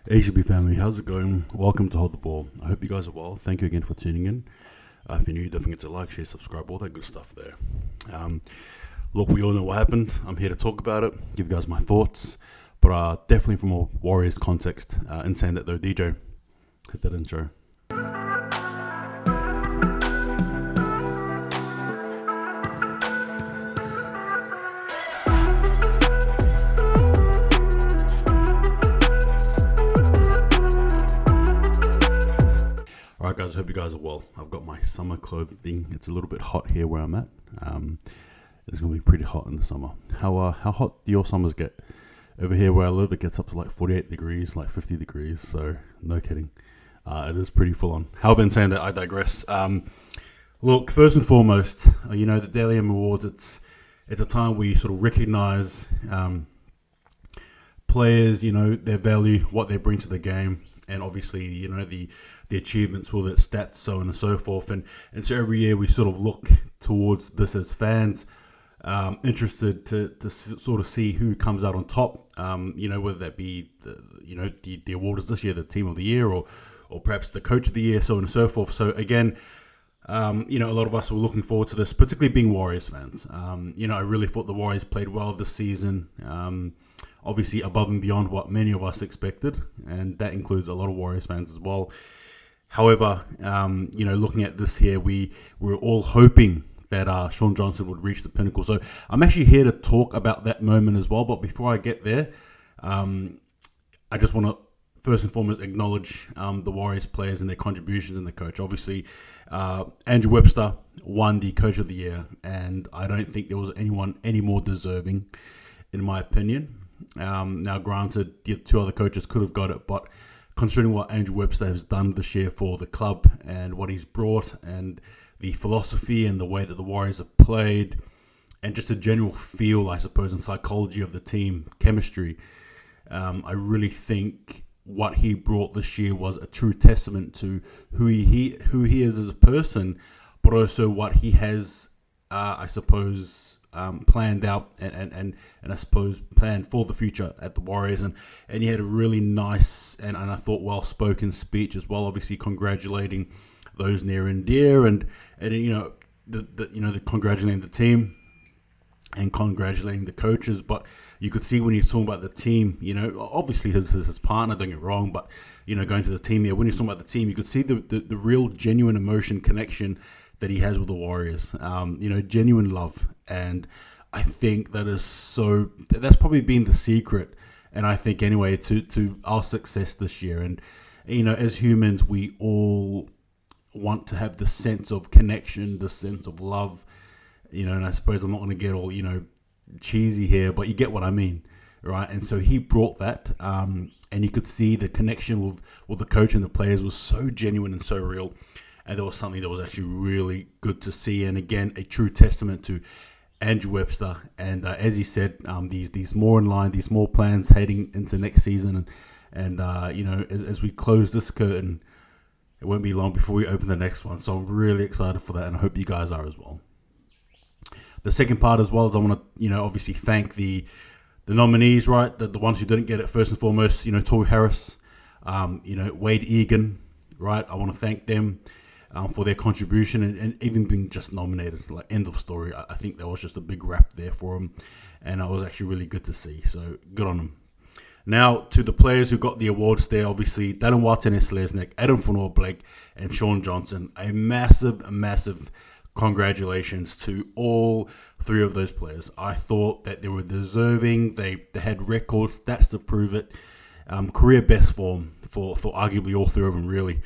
HB family, how's it going? Welcome to Hold the Ball. I hope you guys are well. Thank you again for tuning in. If you're new, don't forget to like, share, subscribe, all that good stuff there. Look, we all know what happened. I'm here to talk about it, give you guys my thoughts, but definitely from a Warriors context. In saying that though, DJ, hit that intro. Alright guys, I hope you guys are well. I've got my summer clothing. It's a little bit hot here where I'm at. It's going to be pretty hot in the summer. How hot do your summers get? Over here where I live, it gets up to like 48 degrees, like 50 degrees, so no kidding. It is pretty full on. However, in saying that, I digress. Look, first and foremost, the DALLY Awards, it's a time where you sort of recognize players, their value, what they bring to the game, and obviously, the achievements, whether it's stats, so on and so forth. And so every year we sort of look towards this as fans, interested to sort of see who comes out on top, whether that be, the award is this year, the team of the year, or perhaps the coach of the year, so on and so forth. So again, a lot of us were looking forward to this, particularly being Warriors fans. I really thought the Warriors played well this season. Obviously above and beyond what many of us expected, and that includes a lot of Warriors fans as well. However, looking at this here, we were all hoping that Shaun Johnson would reach the pinnacle. So I'm actually here to talk about that moment as well. But before I get there, I just want to first and foremost acknowledge the Warriors players and their contributions and the coach. Obviously, Andrew Webster won the Coach of the Year, and I don't think there was anyone any more deserving, in my opinion. Now, granted, the two other coaches could have got it, but considering what Andrew Webster has done this year for the club and what he's brought and the philosophy and the way that the Warriors have played and just a general feel, I suppose, and psychology of the team, chemistry, I really think what he brought this year was a true testament to who he is as a person, but also what he has, I suppose, planned out and I suppose planned for the future at the Warriors, and he had a really nice and I thought well-spoken speech as well, obviously congratulating those near and dear, and the congratulating the team and congratulating the coaches. But you could see when he's talking about the team, obviously his partner, don't get wrong, but going to the team here, when he's talking about the team, you could see the real genuine emotion connection that he has with the Warriors, genuine love. And I think that's probably been the secret, and I think anyway, to our success this year. And, as humans, we all want to have the sense of connection, the sense of love, and I suppose I'm not going to get all, cheesy here, but you get what I mean, right? And so he brought that, and you could see the connection with the coach and the players was so genuine and so real. And there was something that was actually really good to see. And again, a true testament to Andrew Webster. And as he said, these more in line, these more plans heading into next season. And as we close this curtain, it won't be long before we open the next one. So I'm really excited for that, and I hope you guys are as well. The second part as well is I want to, obviously thank the nominees, right? The ones who didn't get it first and foremost, Tory Harris, Wade Egan, right? I want to thank them for their contribution and even being just nominated. Like, end of story. I think that was just a big rap there for them, and it was actually really good to see. So good on them. Now to the players who got the awards there, obviously Dallin Watene-Selesnik, Adam Fonor-Blake, and Shaun Johnson. A massive congratulations to all three of those players. I thought that they were deserving. They had records, stats to prove it. Career best form for arguably all three of them, really,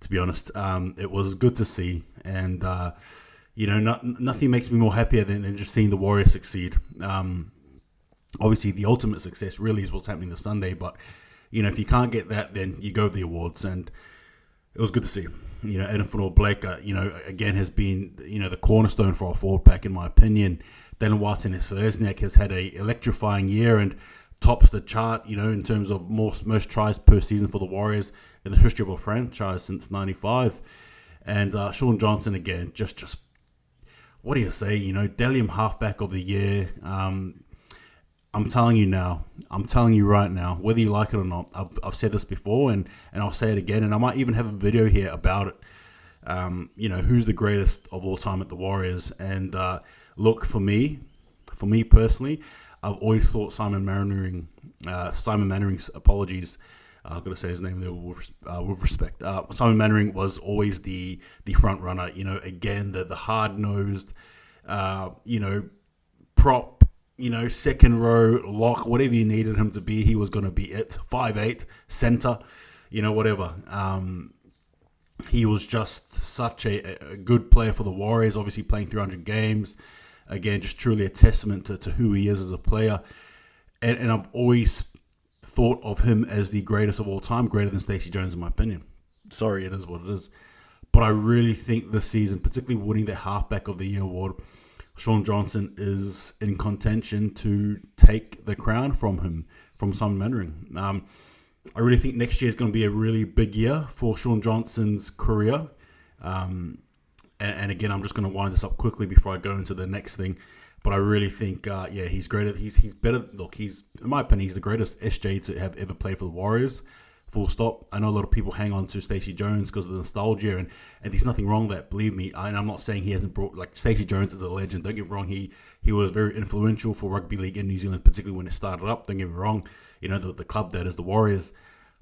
to be honest. It was good to see, and nothing makes me more happier than just seeing the Warriors succeed. Obviously the ultimate success really is what's happening this Sunday, but if you can't get that, then you go to the awards, and it was good to see. Adam Fonor-Blake, again has been the cornerstone for our forward pack, in my opinion. Dallin Watene-Selesnik has had a electrifying year and tops the chart, in terms of most tries per season for the Warriors in the history of a franchise since '95. And Shaun Johnson, again, just what do you say? DALLY halfback of the year. I'm telling you now. I'm telling you right now, whether you like it or not. I've said this before, and I'll say it again, and I might even have a video here about it. Who's the greatest of all time at the Warriors? And look, for me personally, I've always thought Simon Mannering's apologies. I've got to say his name there with respect. Simon Mannering was always the front runner. Again, the hard nosed, prop. Second row, lock, whatever you needed him to be, he was going to be it. 5'8", center, whatever. He was just such a good player for the Warriors, obviously playing 300 games. Again, just truly a testament to who he is as a player. And I've always thought of him as the greatest of all time, greater than Stacey Jones in my opinion. Sorry, it is what it is. But I really think this season, particularly winning the Halfback of the Year award, Sean Johnson is in contention to take the crown from Simon Mannering. I really think next year is going to be a really big year for Sean Johnson's career. And again, I'm just going to wind this up quickly before I go into the next thing. But I really think, he's greater. He's better. Look, in my opinion, he's the greatest SJ to have ever played for the Warriors. Full stop. I know a lot of people hang on to Stacey Jones because of the nostalgia, and there's nothing wrong with that. Believe me, and I'm not saying he hasn't brought, like, Stacey Jones is a legend. Don't get me wrong. He was very influential for rugby league in New Zealand, particularly when it started up. Don't get me wrong. The club that is the Warriors.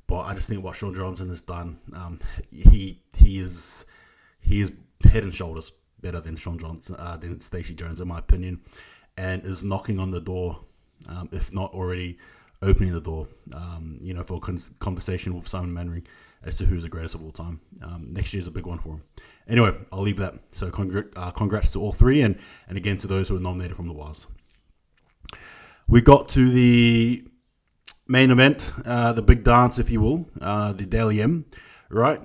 But I just think what Sean Johnson has done, he is head and shoulders better than Sean Johnson, than Stacey Jones, in my opinion, and is knocking on the door, if not already opening the door, for a conversation with Simon Mannering as to who's the greatest of all time. Next year's a big one for him. Anyway, I'll leave that. So congrats to all three, and again to those who were nominated from the Waz. We got to the main event, the big dance, if you will, the DALLY M, right?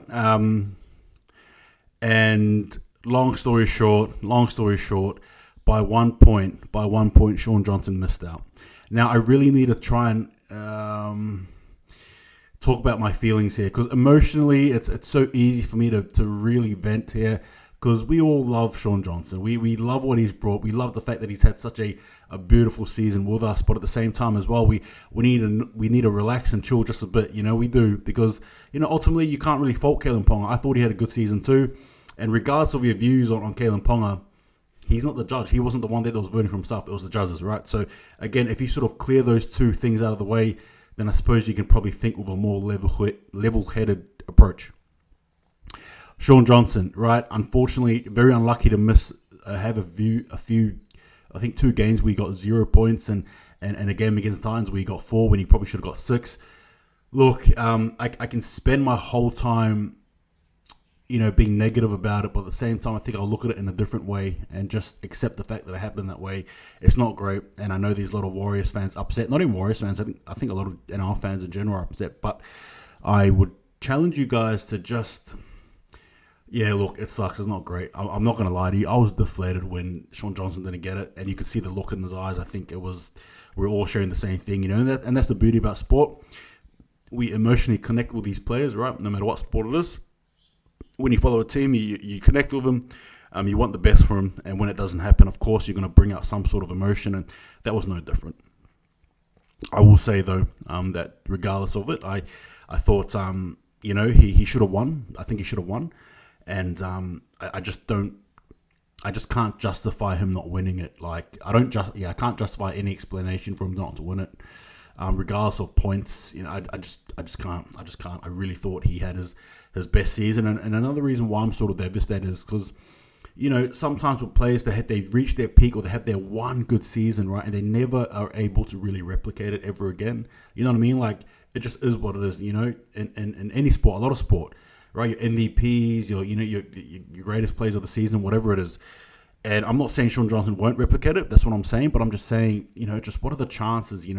And long story short, by one point, Sean Johnson missed out. Now, I really need to try and talk about my feelings here, because emotionally, it's so easy for me to really vent here, because we all love Sean Johnson. We love what he's brought. We love the fact that he's had such a beautiful season with us, but at the same time as well, we need to relax and chill just a bit. We do, because ultimately you can't really fault Kalen Ponga. I thought he had a good season too, and regardless of your views on Kalen Ponga, he's not the judge. He wasn't the one that was voting for himself. It was the judges, right? So again, if you sort of clear those two things out of the way, then I suppose you can probably think with a more level-headed approach. Sean Johnson, right? Unfortunately, very unlucky to miss. Have a few. I think 2 games where he got 0 points, and a game against Titans where he got 4 when he probably should have got 6. Look, I can spend my whole time, being negative about it, but at the same time, I think I'll look at it in a different way and just accept the fact that it happened that way. It's not great, and I know there's a lot of Warriors fans upset. Not even Warriors fans. I think a lot of NR fans in general are upset. But I would challenge you guys to just, look, it sucks. It's not great. I'm not going to lie to you. I was deflated when Sean Johnson didn't get it, and you could see the look in his eyes. I think we're all sharing the same thing, and that's the beauty about sport. We emotionally connect with these players, right? No matter what sport it is. When you follow a team, you connect with them. You want the best for them, and when it doesn't happen, of course, you're going to bring out some sort of emotion, and that was no different. I will say though, that regardless of it, I thought he should have won. I think he should have won, and I just can't justify him not winning it. Like I can't justify any explanation for him not to win it, regardless of points. I just can't. I really thought he had his best season, and another reason why I'm sort of devastated is because, sometimes with players they reach their peak or they have their one good season, right, and they never are able to really replicate it ever again. You know what I mean? Like it just is what it is. In any sport, a lot of sport, right? Your MVPs, your greatest players of the season, whatever it is. And I'm not saying Sean Johnson won't replicate it. That's what I'm saying. But I'm just saying, just what are the chances? He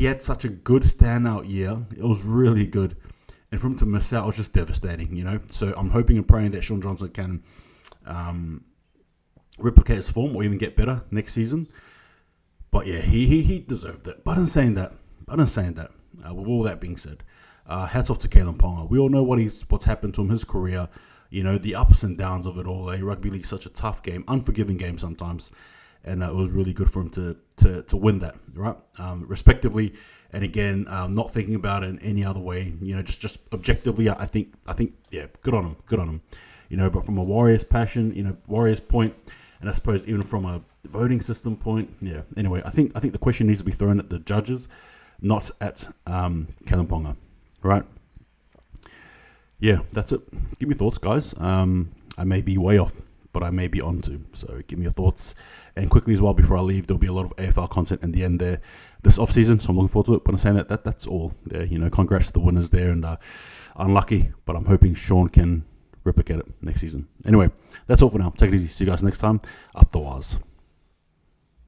had such a good standout year. It was really good. And for him to miss out was just devastating, So I'm hoping and praying that Sean Johnson can replicate his form or even get better next season. But yeah, he deserved it. But in saying that, with all that being said, hats off to Kalen Ponga. We all know what's happened to him, his career, the ups and downs of it all. Rugby league's such a tough game, unforgiving game sometimes. and it was really good for him to win that, right? Respectively, and again, not thinking about it in any other way, just objectively, I think, yeah, good on him, but from a Warriors passion, Warriors point, and I suppose even from a voting system point, yeah. Anyway, I think the question needs to be thrown at the judges, not at Kalen Ponga, right? Yeah, that's it. Give me thoughts, guys. I may be way off, but I may be on to. So give me your thoughts. And quickly as well, before I leave, there'll be a lot of AFL content in the end there this off season. So I'm looking forward to it. But I'm saying that's all there. Congrats to the winners there, and unlucky, but I'm hoping Sean can replicate it next season. Anyway, that's all for now. Take it easy. See you guys next time. Up the wires.